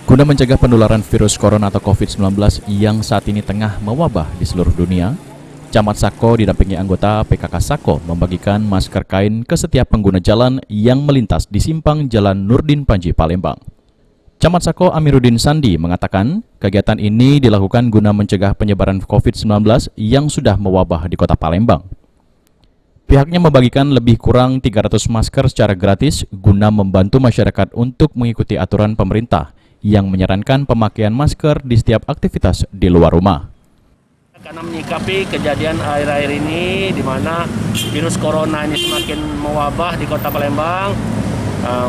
Guna mencegah penularan virus corona atau COVID-19 yang saat ini tengah mewabah di seluruh dunia, Camat Sako didampingi anggota PKK Sako membagikan masker kain ke setiap pengguna jalan yang melintas di simpang Jalan Nurdin Panji, Palembang. Camat Sako Amiruddin Sandi mengatakan kegiatan ini dilakukan guna mencegah penyebaran COVID-19 yang sudah mewabah di kota Palembang. Pihaknya membagikan lebih kurang 300 masker secara gratis guna membantu masyarakat untuk mengikuti aturan pemerintah yang menyarankan pemakaian masker di setiap aktivitas di luar rumah. Karena menyikapi kejadian akhir-akhir ini di mana virus corona ini semakin mewabah di kota Palembang,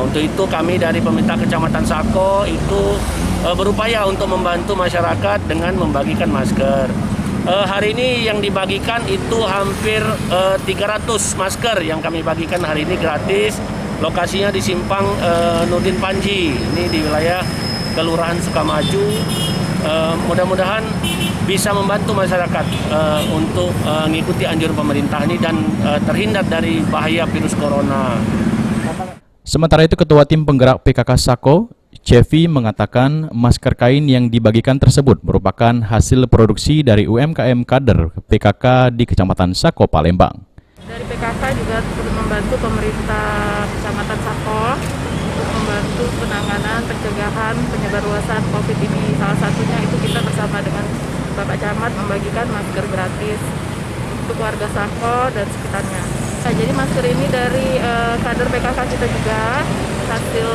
untuk itu kami dari pemerintah Kecamatan Sako itu berupaya untuk membantu masyarakat dengan membagikan masker. Hari ini yang dibagikan itu hampir 300 masker yang kami bagikan hari ini gratis. Lokasinya di simpang Nurdin Panji, ini di wilayah Kelurahan Sukamaju. Mudah-mudahan bisa membantu masyarakat untuk mengikuti anjuran pemerintah ini dan terhindar dari bahaya virus corona. Sementara itu, Ketua Tim Penggerak PKK Sako, Cevi, mengatakan masker kain yang dibagikan tersebut merupakan hasil produksi dari UMKM kader PKK di Kecamatan Sako, Palembang. Dari PKK juga turut membantu pemerintah Kecamatan Sako untuk membantu penanganan pencegahan penyebarluasan COVID ini. Salah satunya itu kita bersama dengan Bapak Camat membagikan masker gratis untuk warga Sako dan sekitarnya. Nah, jadi masker ini dari kader PKK kita juga, hasil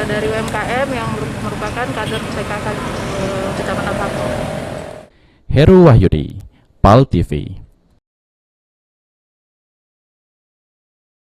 dari UMKM yang merupakan kader PKK Kecamatan Sako. Heru Wahyudi, PAL TV.